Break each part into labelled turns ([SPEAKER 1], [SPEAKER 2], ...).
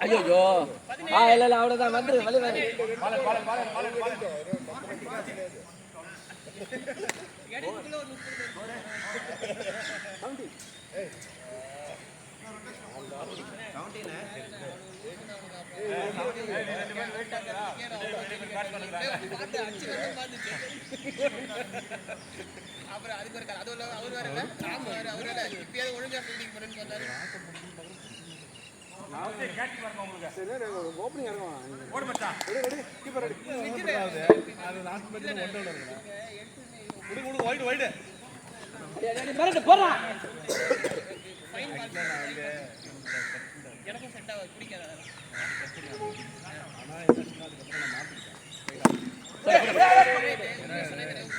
[SPEAKER 1] ஐயோ இல்ல அவ்வளவுதான் வந்துரு வலி வலி
[SPEAKER 2] அப்புறம் அதுக்கு ஒரு அது அவர் வேற அவரு இப்பயாவது ஒழுங்கா ஃபீல்டிங் பண்ணுன்னு சொன்னாரு. எனக்கும் செட் ஆகும் பிடிக்காத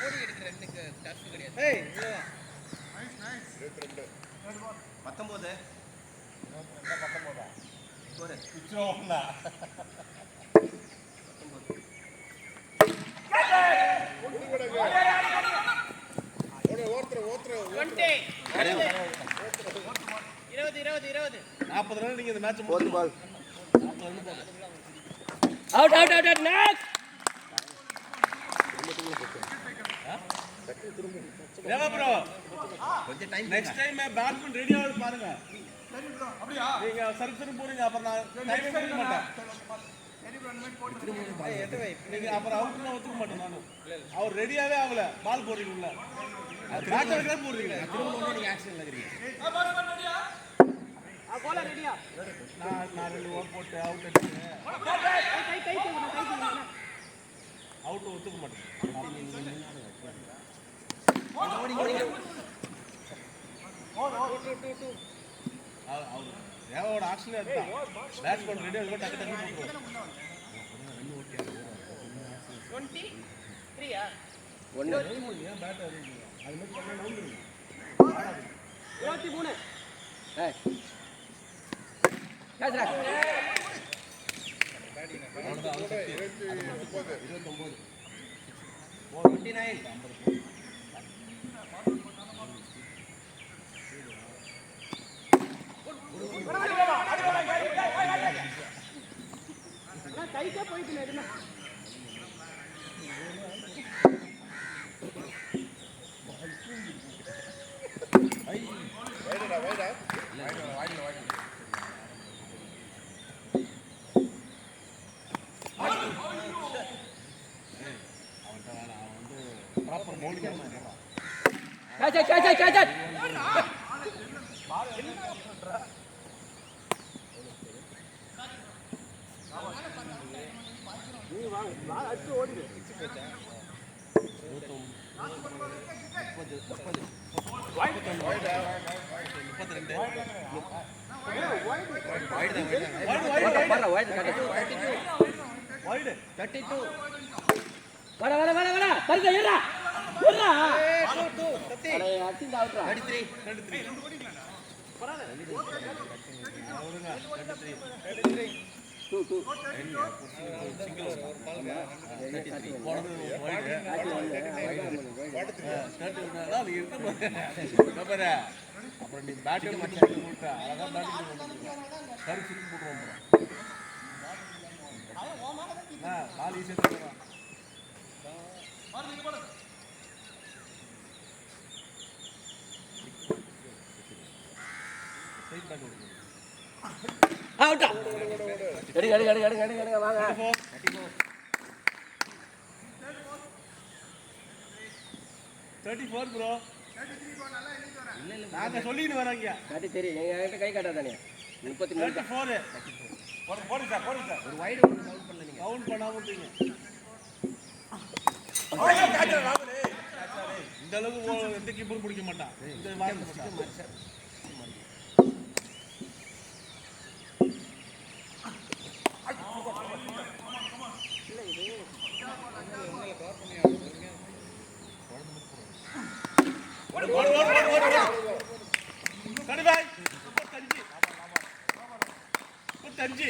[SPEAKER 2] ஓடி எடுக்கிற ரெண்டுக்கு டஃப் கிடையாது.
[SPEAKER 3] 19 40 ரன் நீங்க இந்த மேட்ச் முடிச்சு ball
[SPEAKER 1] out out out out next
[SPEAKER 3] Deva bro கொஞ்சம் time next time batsman ready ஆகுது பாருங்க. சரி ப்ரோ அப்படியே நீங்க சர்வீஸ் போறீங்க அப்புறம் நான் டைம் கொடுக்க மாட்டேன். நீங்க அப்புறம் அவுட்ல ஒத்துக்க மாட்டேன் நான். அவர் ரெடியாவே ஆகல பால் போடுறீங்கல்ல பேட்டர்ல போடுறீங்க திரும்ப நீங்க ஆக்ஷன்ல இருக்கீங்க. பால் ரெடியா கோலா ரெடியா நான் 2 ஓவர் போட்டு அவுட் எடுத்தேன். கை அவுட் ஒத்துக்க மாட்டேன். தேவோட ஆக்ஷன் எடுத்தான் பேட்ஸ்மேன் ரெடி ஆகுது டக்கு டக்கு போடுறோம்.
[SPEAKER 2] 23
[SPEAKER 1] 1
[SPEAKER 3] ஏன் பேட் ஆடுறீங்க அது மாதிரி பண்ணா நவுந்துருங்க
[SPEAKER 2] 23
[SPEAKER 1] ஏய் கேட்றா
[SPEAKER 3] அவ்வளவுதான் 29
[SPEAKER 2] கைக்கே போயிட்டு என்ன
[SPEAKER 1] கேட்ச்
[SPEAKER 3] நீ வாங்க நான் அடிச்சு ஓடிடு 32
[SPEAKER 1] வர வர வர வர பரிசு ஏறா ஏறா அட அடிச்சு அவுட்ரா
[SPEAKER 3] 33 பரவாயில்லை அவருங்க 33 2 சிங்கிள் போனது வைட் அது இருக்கு பாரு அப்புறம் நீ பேட்டிங் மட்டும் போட்டா அழகா பேட்டிங் சரி திருப்பி போடுவோம் பால் ஈஸியா போடுறான்
[SPEAKER 1] அவுட் எடு வாங்க
[SPEAKER 3] 34 ப்ரோ நாங்க சொல்லிட்டு வராங்க
[SPEAKER 1] காட்டி சரி எங்க கை காட்டாதானே 33
[SPEAKER 3] 34 போடு சார் ஒரு வைட் கவுண்ட் பண்ணல நீங்க கவுண்ட் பண்ணாம விட்டீங்க இந்த அளவுக்கு எந்த கீப்பரும் பிடிக்க மாட்டான் இந்த வாரம் தஞ்சி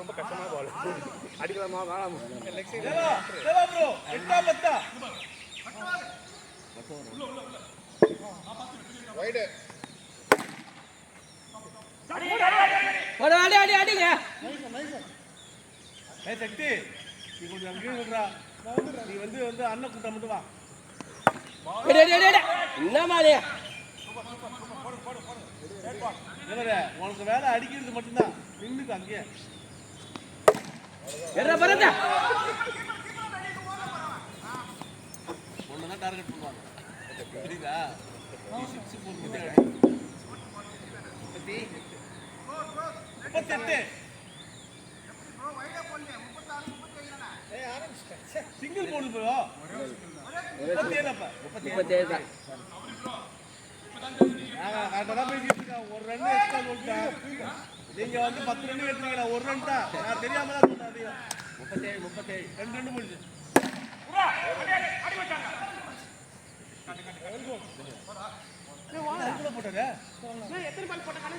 [SPEAKER 3] ரொம்ப கஷ்டமா போல அடிக்கலாமா வேணாமா தேவா ப்ரோ 8
[SPEAKER 2] வைடு
[SPEAKER 1] போடு அடி அடி அடிங்க
[SPEAKER 3] ஏய் சக்தி நீ கொஞ்சம் அங்கேயே விடுறா நீ வந்து அண்ணன் கூட்ட மட்டும் வா
[SPEAKER 1] அடி அடி அடி என்ன மாதிரி
[SPEAKER 3] உனக்கு வேலை அடிக்கிறது மட்டும்தான் நின்னுக்கு அங்கேயே
[SPEAKER 1] எற பரதா
[SPEAKER 3] ஒண்ணுதான் டார்கெட் பண்ணுவாங்க புரியுதா நீ 6 4 38 சிங்கிள் போடு ப்ரோ 37 அப்ப
[SPEAKER 1] 37 தான்
[SPEAKER 3] கரெக்டாக பேசிட்டு இருக்கேன் ஒரு ரன் எக்ஸ்ட்ரா சொல்லிட்டேன் நீங்க வந்து 10 ரன் எடுத்தீங்களா ஒரு ரன் தான் நான் தெரியாம தான் சொன்னேன் 37 2 ரன் முடிஞ்சு போட்டது
[SPEAKER 1] 7
[SPEAKER 3] எத்தனை பால் போட்டீங்க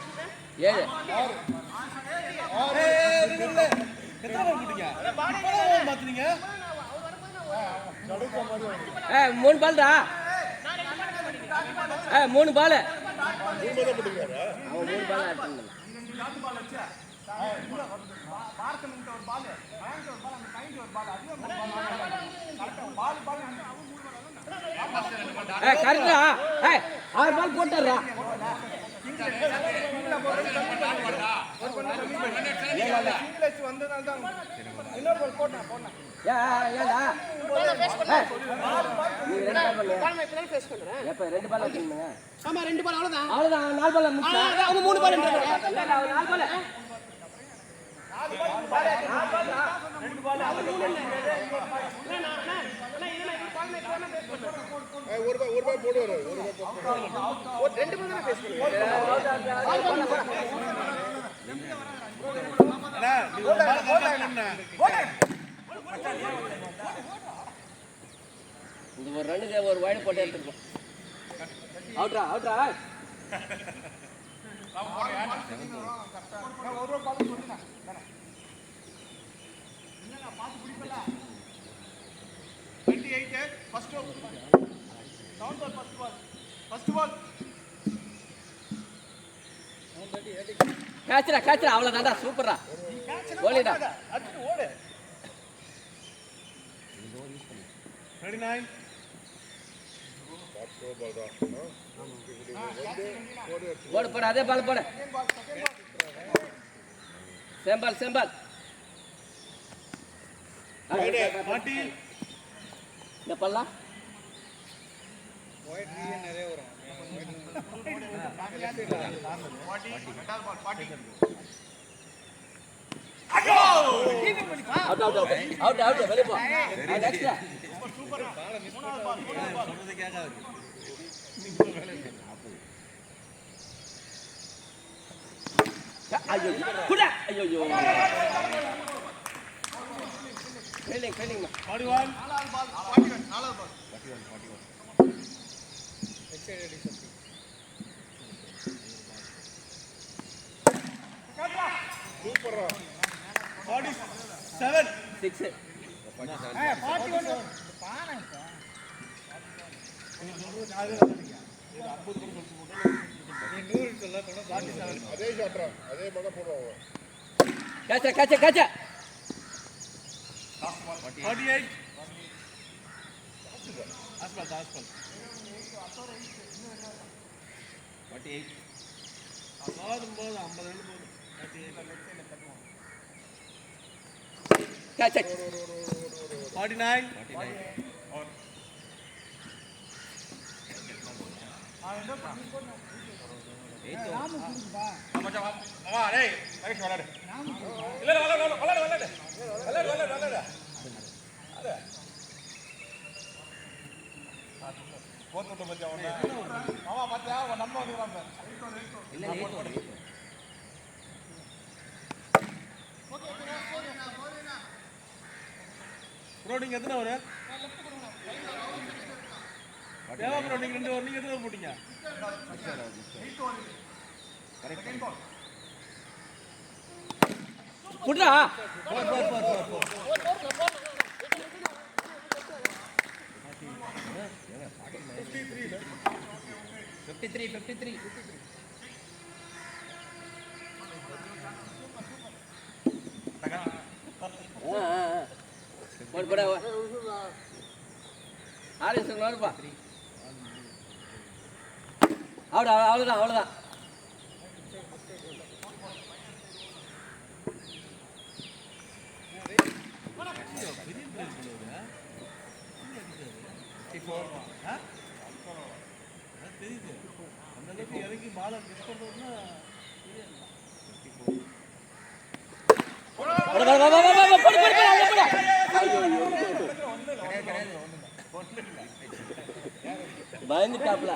[SPEAKER 3] மாத்துறீங்க
[SPEAKER 1] 3 பால்டா 3 பால் அவன் 3 பால் ஆட் பண்ணல கரெக்டா 6 பால் போட்டுறா ரெண்டு பால் வச்சுருங்க
[SPEAKER 2] ஆமா 2 பால் அவ்வளவுதான்
[SPEAKER 1] அவ்வளவுதான் 4 பால் முடிச்சா
[SPEAKER 2] அவங்க 3 பால்
[SPEAKER 1] 4 பால்
[SPEAKER 2] ஒரு பால் போடுவாரு ஒரு 2 பால் தான் பேசுறீங்க
[SPEAKER 1] இந்த ஒரு ரன்னுக்கு ஒரு வைடு போட்டு எடுத்துருக்கோம் அவுட்ரா அவுட்ரா கேட்சரா கேட்சரா அவ்வளோதான்டா சூப்பரா கோலிடா போடு போடு அதே பால் போடு செம்பால் செம்பால் இந்த பல்லா அவுட் அவுட் அவுட் அவுட் வெளிய போ நெக்ஸ்ட்
[SPEAKER 3] சொல்றது கேட்காது
[SPEAKER 1] ஐயோ குடா ஐயோ ஃபீலிங் ஃபீலிங்
[SPEAKER 3] 41 நாலாவது பால் சூப்பர் 47
[SPEAKER 1] 6
[SPEAKER 2] அதே ஷாட்ரா அதே பக்கம் போடுவாங்க
[SPEAKER 1] காச்சா காச்சா காச்சா
[SPEAKER 3] 48 ஆஸ்பால் 48 போதும் 50 ரன் போதும் 38
[SPEAKER 1] காச்சா
[SPEAKER 3] 49 ரோடிங் எத்தனை வரும் தேவா ப்ரோ நீங்க 2 ஓவர் நீங்க எத்தனை ஓவர் போட்டீங்க
[SPEAKER 1] புட்றா
[SPEAKER 2] 53
[SPEAKER 1] போடு போடு ஆலிஸ் நோடுப்பா அவ்வளோதான்
[SPEAKER 3] தெரியுது அந்த அளவுக்கு இறங்கி பாலை மிஸ் பண்றதுன்னா
[SPEAKER 1] பயந்துட்டாப்ல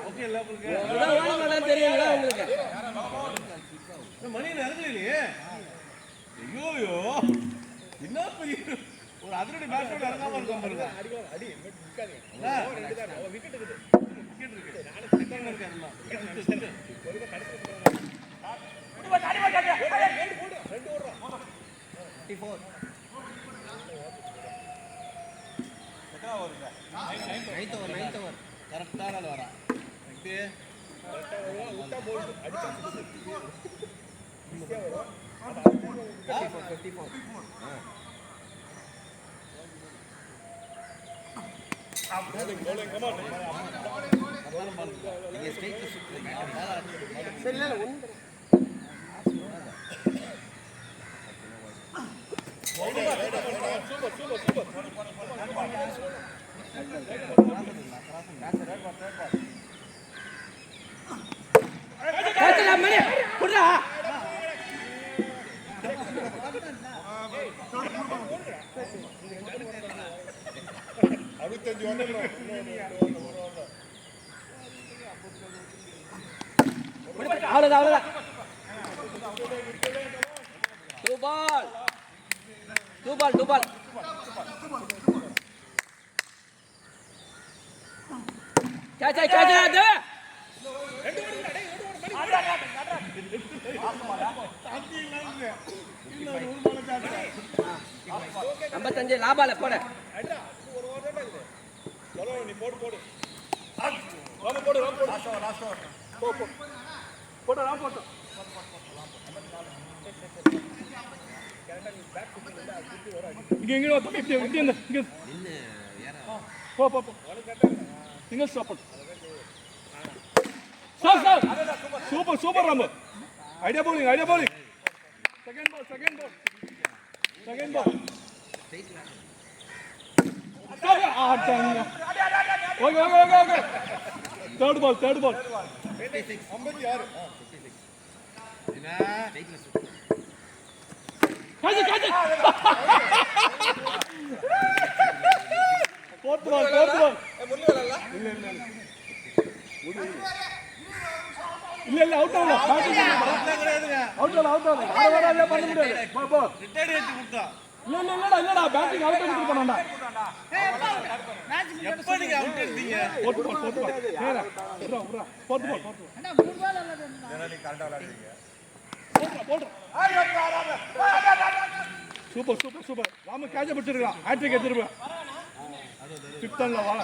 [SPEAKER 3] ஓகே இல்ல உங்களுக்கு
[SPEAKER 1] தெரியுங்களா உங்களுக்கு
[SPEAKER 3] மணி இறங்கலையே ஐயோ என்ன பெரிய ஒரு அதிரடி பேட்ஸ்மேன் இறங்காம இருக்காம பாருங்க அடி விக்கெட் இருக்குது நானே செகண்ட் இருக்கேன் ஒரு கடைசி கரெக்டான வரா
[SPEAKER 1] அவ்வளோதான் டூ பால் கேட்ச் 55 லாபால போட
[SPEAKER 3] நீ போடு போடு போடு இங்க single stop super Ramu idea bowling second ball okay third ball 56 fourth ball இல்ல அவுட் ஆகல பண்ண முடியாது போ ரிட்டையர்ட் ஏத்தி கொடுத்தா இல்லடா பேட்டிங் அவுட் பண்ணி போறான்டா எப்ப நீங்க அவுட் எடுத்தீங்க fourth ball நேரா விட்றா fourth ball அண்ணா 3 பால் அல்ல ஜனனி கரெக்ட்டா விளையாடுறீங்க போடு சூப்பர் ராம கேட்ச் பிடிச்சிருக்கான் ஹேட்ரிக் எடுத்துருவான் ஃபிஃப்த் ரன்ல வாள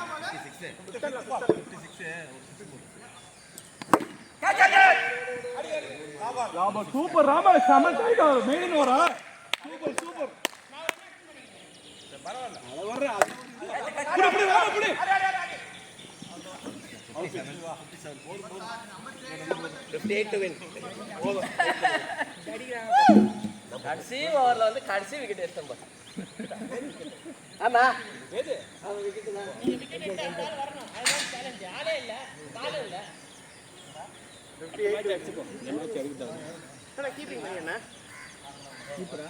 [SPEAKER 3] 56 ராம சூப்பர் ராம செம டைகர் மெயின் ஓவரா சூப்பர் பரவாயில்லை புடி ராம புடி
[SPEAKER 1] 58 டு வின் கடைசி ஓவர்ல வந்து கடைசி விக்கெட் எடுத்தோம் பாரு ஆமா எது அவன் விக்கெட் தான் நீ விக்கெட் எடுத்தா வரணும் அதுதான் சேலஞ்ச் ஆளே இல்ல பால் இல்ல 58 அடிச்சுக்கோ மேட்ச் எடுத்துடா அண்ணா கீப்பிங் பண்ணி கீப்பரா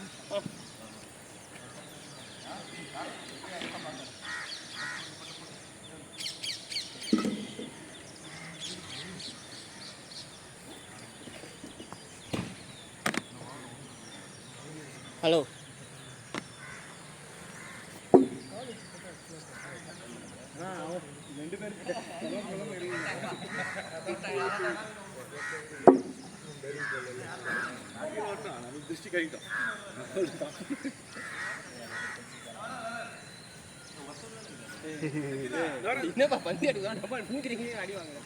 [SPEAKER 1] ஹலோ என்னப்பா பந்தி எடுக்கலாம் டப்பா மூக்கிறீங்க அடி வாங்க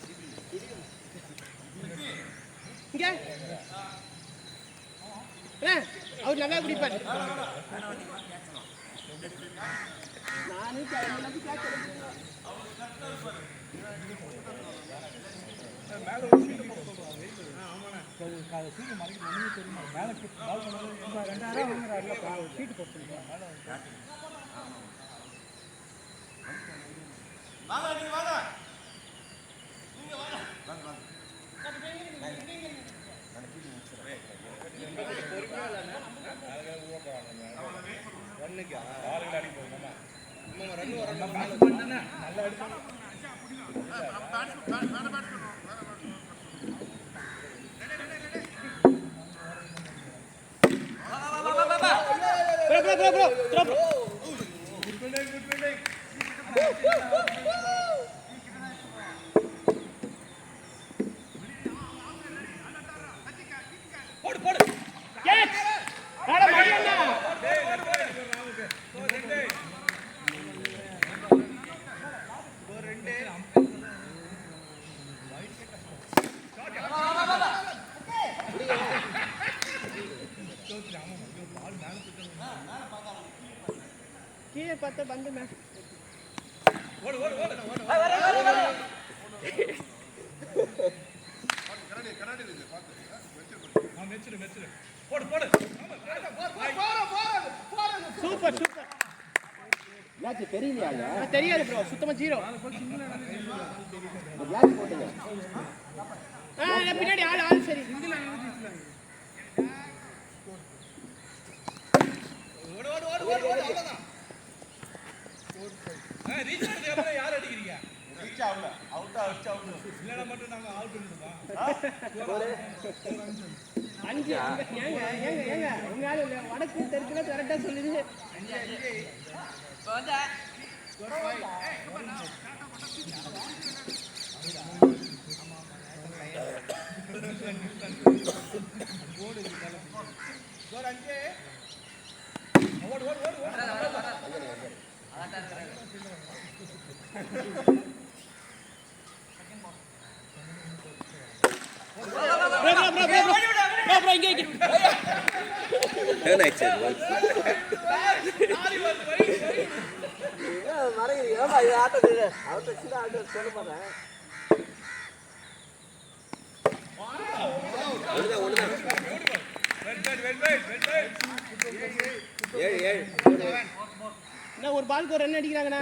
[SPEAKER 1] இங்க அவர் நல்லா குடிப்பாரு கீழே பார்த்தா பந்து மேட்ச் சூப்பர் சூப்பர்
[SPEAKER 4] மேட்ச் தெரியலையா
[SPEAKER 1] தெரியாது ப்ரோ சுத்தமா ஜீரோ
[SPEAKER 4] மேட்ச் போட்டுங்க
[SPEAKER 1] பின்னாடி ஆள் சரி
[SPEAKER 3] யார் அடிக்கிறீங்க
[SPEAKER 1] அஞ்சு ஏங்க ஏங்க ஏங்க உங்க ஆளு வடக்கு தெற்குல கரெக்டா சொல்லுது ஒரு பாலுக்கு ஒரு ரன் அடிக்கிறாங்கண்ணா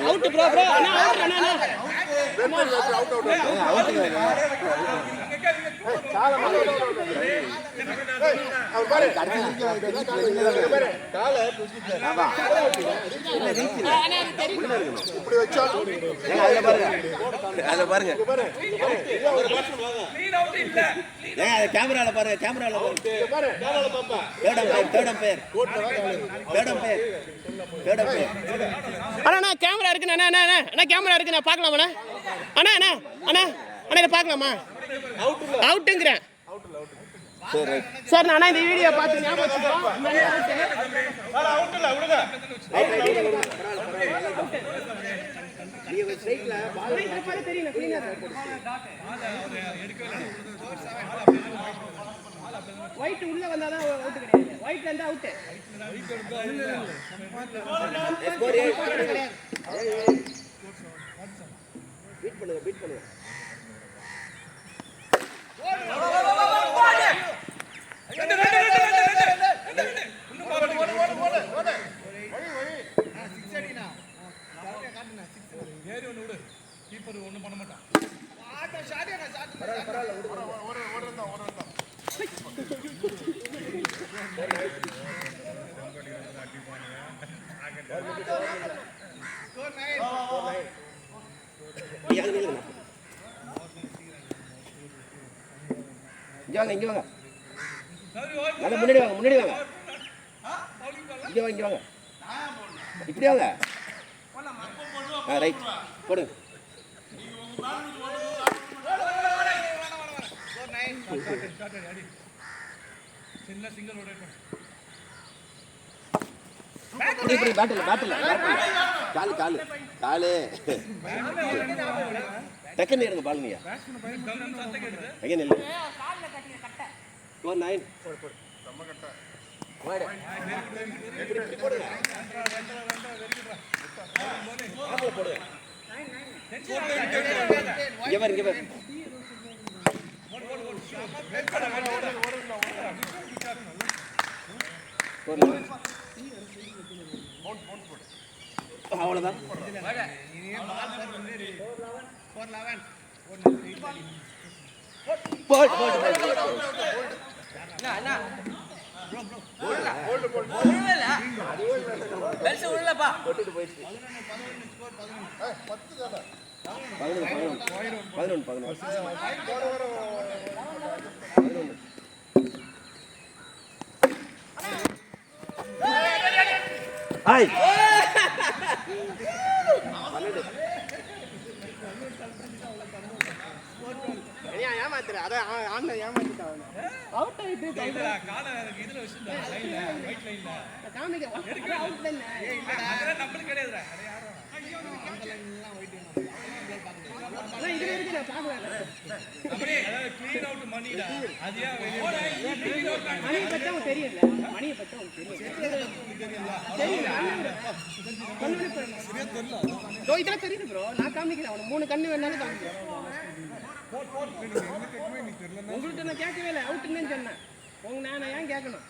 [SPEAKER 1] அவுட் ப்ரோ ப்ரோ அண்ணா
[SPEAKER 4] பாருங்க கேமரால பாருங்க கேமரால
[SPEAKER 1] அண்ணா கேமரா இருக்குண்ணா அண்ணா கேமரா இருக்குண்ணா பார்க்கலாமாண்ணா அண்ணா அண்ணா அண்ணா அண்ணா இதை பார்க்கலாமா அவுட்டுங்கிறேன் சார் நான் இந்த வீடியோ பார்த்து ஞாபகம் ஒயிட் உள்ள வந்தாதான் அவுட் கிடையாது ஒயிட்ல இருந்தா அவுட்
[SPEAKER 4] பீட் பண்ணுங்க பீட் பண்ணுங்க
[SPEAKER 3] ஒண்ணும் பண்ண மாட்டான்
[SPEAKER 4] இங்க வாங்க நல்லா முன்னாடி வாங்க இங்க வாங்க இப்படி வாங்க ரைட் போடுங்க
[SPEAKER 3] சின்ன சிங்கிள்
[SPEAKER 4] பேட்டில் காலு டக்குன்னு இருங்க பால் நீங்க எங்க நெல்லு 9 இங்க பாரு அவ்வளவுதான் போட்டுட்டு போயிடுச்சு 11 ஹாய் ஏமாத்துற அதான் ஆன்ல ஏமாத்திட்டான் அவுட் ஆயிட்டு
[SPEAKER 3] கால இதுல வச்சிருந்தா லைன்ல ஒயிட் லைன்ல
[SPEAKER 1] காமிக்க அவுட் லைன்
[SPEAKER 3] அதெல்லாம் நம்மளுக்கு கிடையாதுடா அட யாரோ
[SPEAKER 1] எல்லாம் ஒயிட் நான் இதுல இருக்கு நான் பாக்குறேன்
[SPEAKER 3] அப்படியே அதாவது க்ளீன் அவுட் மணிடா அதியா க்ளீன் அவுட்
[SPEAKER 1] மணி பத்தி தெரியல மணியை பத்தி தெரியல இதோ இதெல்லாம் தெரியுது ப்ரோ நான் காமிக்கிறேன் அவனுக்கு 3 கண்ணு வேணாலும் காமிக்கிறேன் உங்களுக்கு நான் கேட்கவே இல்லை அவுட்டுன்னு சொன்னேன் நான் ஏன் கேட்கணும்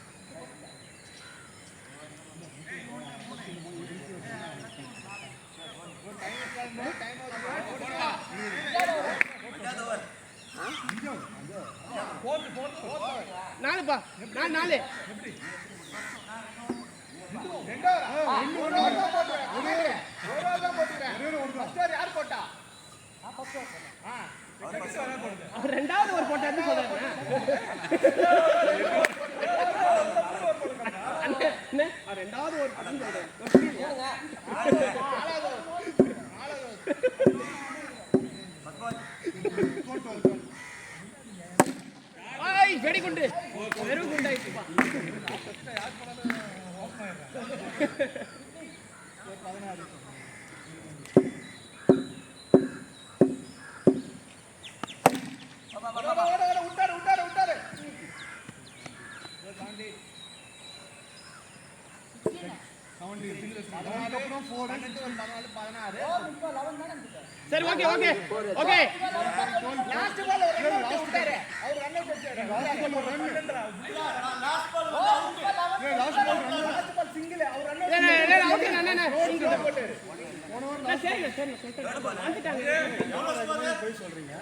[SPEAKER 1] நாலுப்பா நான் 4 யார் போட்டா ரெண்டாவது ஒரு போட்டா சொல்றேன் ரெண்டாவது ஒரு வெடிகுண்டு வெறும் குண்டாயிடுச்சுப்பா சரி okay okay okay last ball விட்டாரு அவர் ரன் அவுட் அடிச்சாரு லாஸ்ட் பால் சிங்கிள் அவர் ரன் அவுட் அண்ணா சிங்கிள் போட்டாரு சரி வந்துட்டாங்க போய் சொல்றீங்க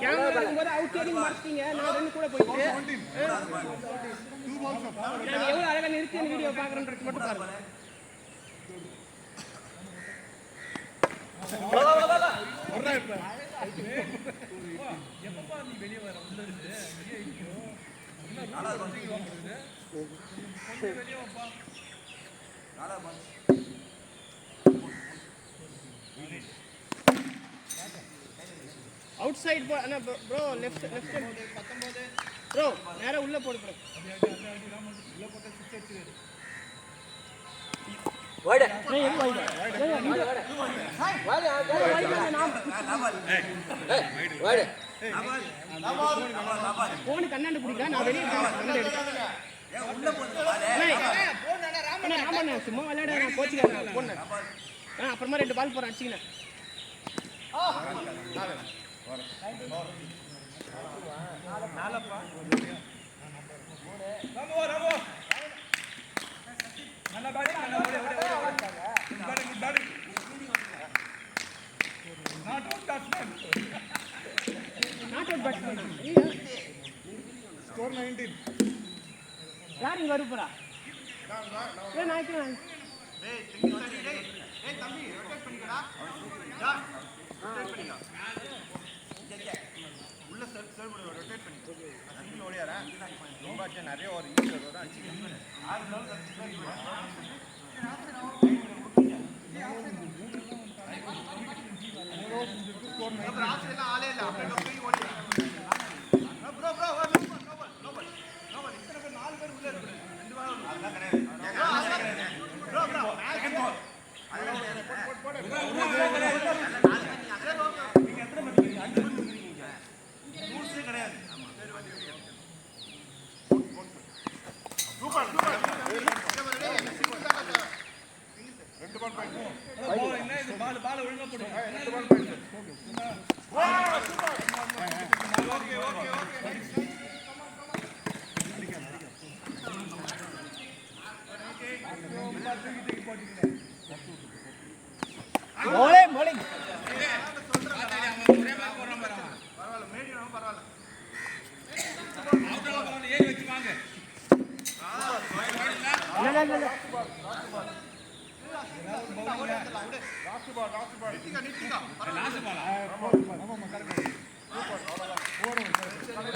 [SPEAKER 1] கேமரா இருக்கும்போது அவுட் சைடிங் மார்க்கிங்க நான் ரெண்டு கூட போயிட்டு நான் எவ்வளவு அழகா நிறுத்தி வீடியோ பாக்குறேன்றது மட்டும் பாருங்க எப்பப்பா நீ வெளியே வர உள்ள இருந்து வெளியே வாப்பா out side bro left 19 bro நேரா உள்ள போடு ப்ரோ உள்ள போட்டா 6 அடிச்சிரு வாடா நீ எங்க வாடா போன் கண்ணாடி குடிக்க நான் வெளிய கண்ணாடி எடுக்க உள்ள போடு போன் ராமண்ணா சும்மா விளையாட நான் கோச்சிக்கிறேன் போன் அப்புறமா 2 பால் போறேன் அடிச்சிங்க நல்லா பாடி நாட் அவுட் பேட்ஸ்மேன் ஸ்கோர் 19 யார் இங்க வருப்பறா நான் நாய்க்கிறேன் ஏய் தம்பி ரொட்டேட் பண்ணிக்கடா யா ரொட்டேட் பண்ணிக்க உள்ள சர்வ் பண்ணு ரொட்டேட் பண்ணிக்க சிங்கிள் ஓடியா
[SPEAKER 3] நிறைய ஒரு ஈஸியாக தான் அடிச்சுக்கிறேன். ஆளே இல்லை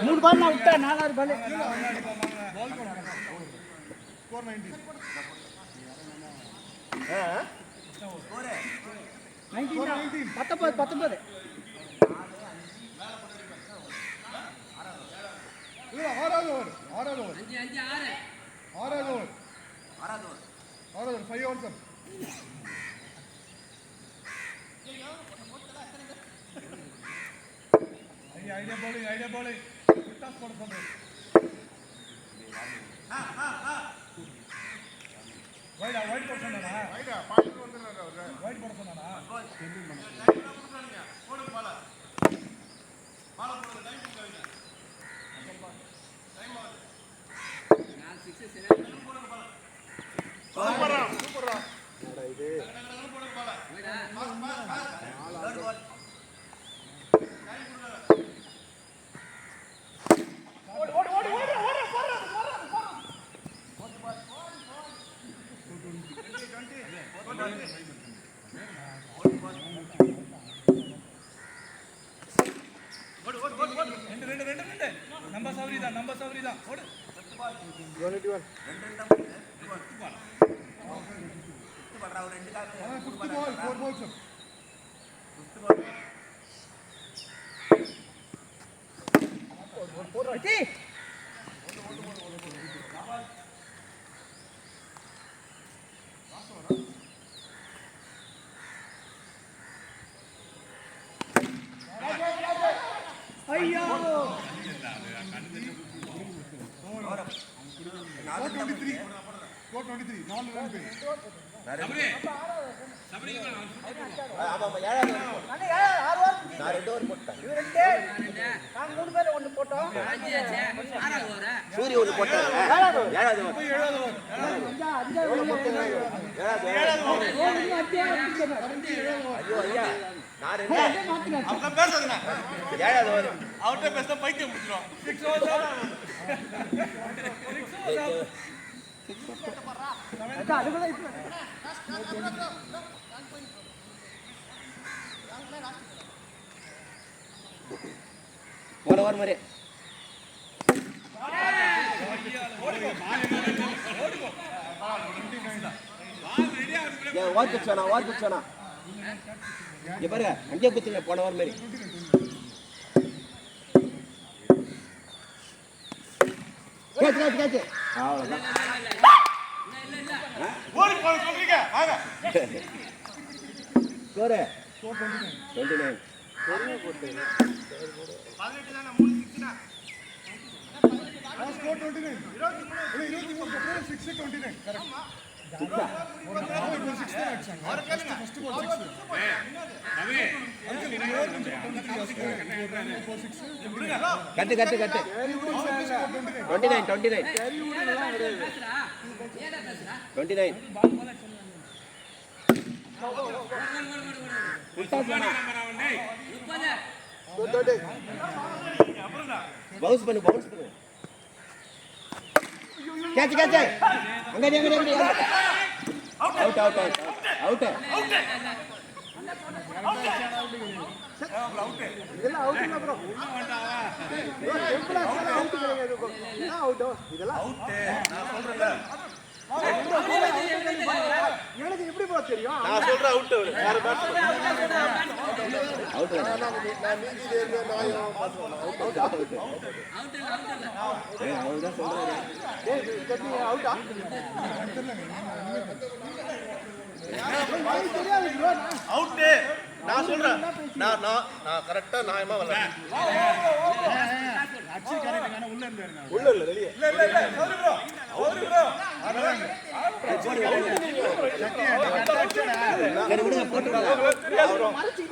[SPEAKER 1] மூணு பால் நான் விட்டேன், 4வது பால் 19
[SPEAKER 3] ஐடியா போலிங் விட்டாஸ் போட சொல்றேன். வைட் போட சொன்னானா? வைட் போட சொன்னானா? நம்ம சௌரிதான் ஓடு.
[SPEAKER 1] ஐயோ
[SPEAKER 5] 423 4 ரன் பேர்
[SPEAKER 4] சூரிய ஒன்று போட்டாங்க. 7வது ஓவர். ஐயோ ஐயா நான் 7வது ஓவர்.
[SPEAKER 3] அவர்கிட்ட பேச பைத்தியம் முடிச்சிடும். 6
[SPEAKER 4] போன ஓவர் மாதிரி ஓவர் குச்சோனா இங்க பாருங்க, அங்கேயே குத்துங்க போன ஓவர் மாதிரி. கேட்ச் அவ்வளோதான்.
[SPEAKER 3] ஓடி போக சொல்றீங்க வாங்க.
[SPEAKER 4] ஸ்கோர் 29.
[SPEAKER 3] 18 தான 3 6 னா.
[SPEAKER 5] ஸ்கோர் 29 23 அப்புறம் 6 29 கரெக்ட்.
[SPEAKER 4] கட்டு 29 பவுன்ஸ் பண்ணு கேட்ச் அங்க அவுட்
[SPEAKER 1] இதெல்லாம் அவுட் இல்ல ப்ரோ சிம்பிளா அவுட் கிடையாது இது என்ன அவுட் இதெல்லாம்
[SPEAKER 3] அவுட் நான் சொல்றேன்ல
[SPEAKER 1] எனக்கு எப்படி ப்ரோ தெரியும்
[SPEAKER 3] நான் சொல்றேன் அவுட் யார பேட்
[SPEAKER 4] அவுட்
[SPEAKER 5] நான் நீதி தேர்ந்த நாயம்
[SPEAKER 4] அவர் தான் சொல்றாரு.
[SPEAKER 1] டேய் கட்டி அவுட்டா எனக்கு தெரியாது ப்ரோ
[SPEAKER 3] அவுட் நான் சொல்றேன் நான் கரெக்ட்டா நியாயமா வரேன்
[SPEAKER 5] அச்சி கரெக்டான உள்ள இருந்தாருங்க.
[SPEAKER 3] உள்ள இல்ல வெளிய இல்ல சரி ப்ரோ
[SPEAKER 4] சரி விடுங்க போட்டுருவாங்க.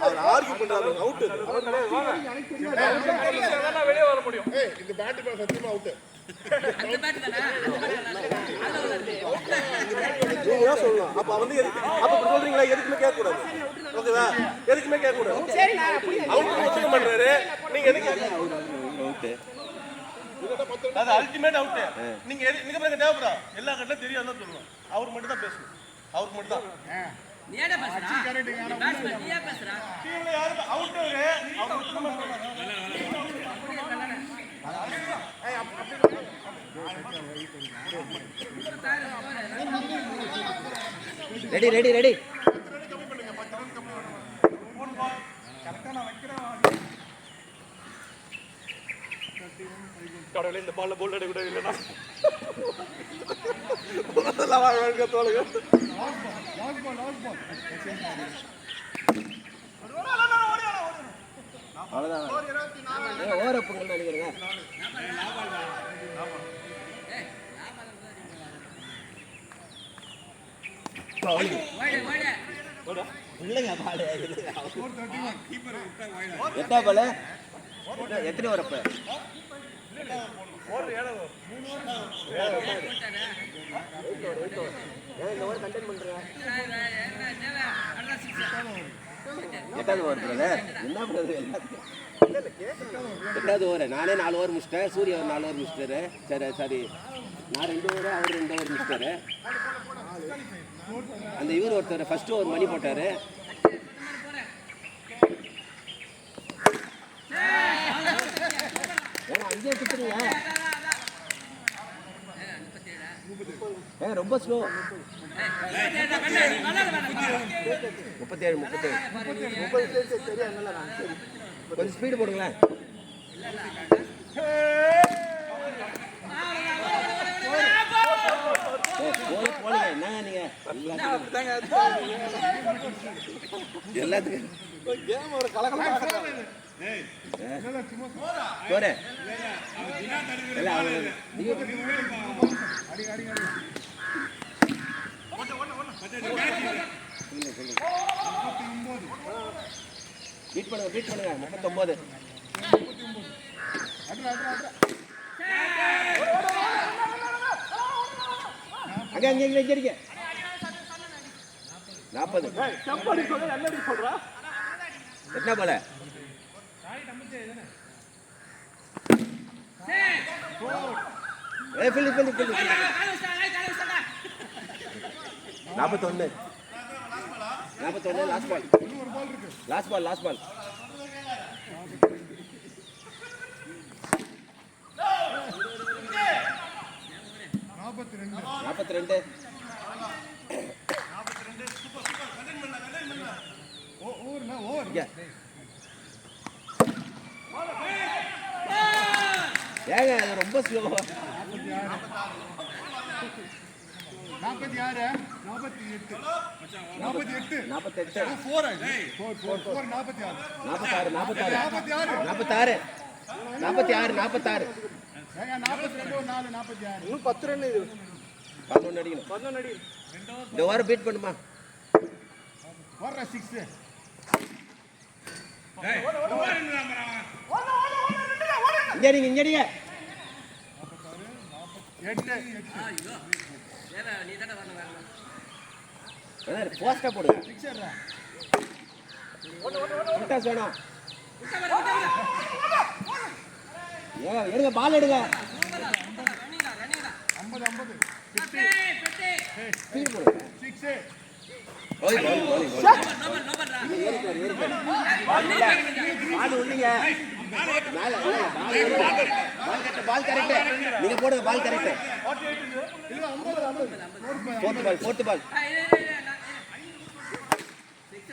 [SPEAKER 3] அவர் ஆர்கியூ பண்றாரு அவுட் வெளிய வர முடியும்
[SPEAKER 5] ஏய் இந்த பேட் பேர் சத்தியமா அவுட்.
[SPEAKER 3] நீங்க தான் சொல்லலாம் அப்ப வந்து அப்ப இப்படி சொல்றீங்களா எதுக்குமே கேட்க கூடாது ஓகேவா எதுக்குமே கேட்க கூடாது
[SPEAKER 1] சரி நான் அப்படியே
[SPEAKER 3] அவுட் ஒத்துக்க மாட்டாரு நீங்க எதுக்கு
[SPEAKER 4] அவுட்
[SPEAKER 3] அது அல்டிமேட் அவுட் நீங்க நீங்க பாருங்க தேவைப்படா எல்லா கட்டலும் தெரியும் தான் சொல்லணும் அவர் மட்டும் தான் பேசணும் அவருக்கு மட்டும் தான்
[SPEAKER 5] அச்சி கரெக்டான
[SPEAKER 3] டீம்ல யாரு அவுட் அவர் ஒத்துக்க மாட்டாரு
[SPEAKER 4] ரெடி ரெடி ரெடி.
[SPEAKER 3] கடவுளே இந்த பால்ல கோல் அடிக்க கூட இல்லனா அதெல்லாம் வாழ்க்கை தோலுங்க
[SPEAKER 5] லாஸ்ட் பால்
[SPEAKER 4] அவ்வளோதான். ஓர பொங்கல் நினைக்கிறேங்க. இல்லைங்க பால் எத்தனை பால் எத்தனை வரப்ப எட்டாவது ஓவர் பிரதர் என்ன பிரதர் எட்டாவது ஓவர் நானே 4 ஓவர் முடிச்சிட்டேன் சூரிய ஒரு 4 ஓவர் முடிச்சிட்டாரு சரி சரி நான் 2 ஓவர் அவர் 2 ஓவர் முடிச்சிட்டாரு அந்த இவர் ஒருத்தர் ஃபர்ஸ்ட் ஓவர் மணி போட்டாரு அங்கேயே குத்துறீங்க ரொம்ப ஸ்லோ 37 கொஞ்சம் ஸ்பீடு போடுங்களேன் போடுங்க என்னங்க நீங்க எல்லாத்துக்கும்
[SPEAKER 3] கேம் ஒரு கலகலமா
[SPEAKER 4] போறேன் பீட் பண்ணுங்க 39 அங்க அங்க இங்க இங்க 40
[SPEAKER 1] செம்படி சொல்ல என்னடி சொல்றா
[SPEAKER 4] எத்தனை போல ஏ ஃபில் 41 லாஸ்ட் பால் நாற்பத்தி ரெண்டு ஏங்க அது ரொம்ப ஸ்லோ
[SPEAKER 5] 46
[SPEAKER 1] இன்னும் 10 ரன் இது
[SPEAKER 4] 11 அடிக்கணும்
[SPEAKER 1] 11 அடி
[SPEAKER 4] இந்த வாரம் பீட் பண்ணுமா
[SPEAKER 5] வர்ற 6
[SPEAKER 4] இங்க அடிங்க 8 போஸ்டா போடுங்க விட்டாஸ் வேணும் எடுங்க பால் எடுங்க
[SPEAKER 5] 50
[SPEAKER 4] ஸ்பீட் போடுங்க
[SPEAKER 5] 6
[SPEAKER 4] ஓய் பால் உள்ளீங்க மேல பால் கரெக்ட் நீங்க போடுங்க ball correct fourth ball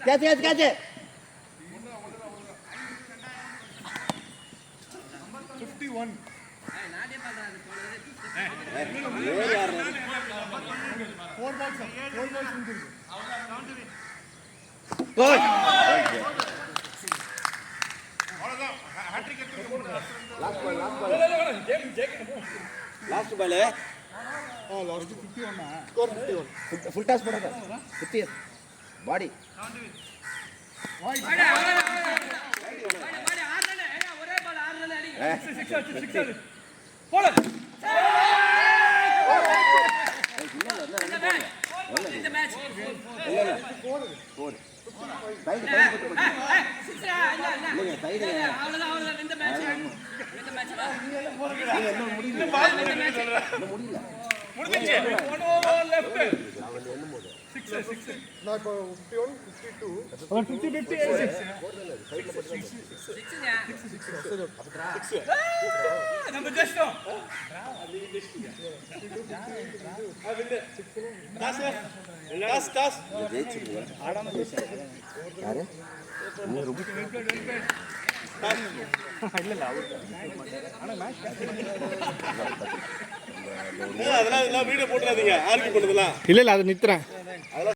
[SPEAKER 4] catch
[SPEAKER 5] 51 4 balls இருக்கு
[SPEAKER 4] கோல் last ball
[SPEAKER 5] last 51
[SPEAKER 4] score 51 full toss போடுங்க 50 பாடி
[SPEAKER 3] போல முடிஞ்சிச்சு 1 over left 6
[SPEAKER 5] நான் இப்போ 51 52
[SPEAKER 3] நம்ம ஜெஸ்டோ டாஸ்
[SPEAKER 4] யாரு
[SPEAKER 3] அதெல்லாம் வீடியோ போட்டுறாதீங்க ஆர்கியூ பண்ணுதெல்லாம்
[SPEAKER 1] இல்ல அது நித்துறேன்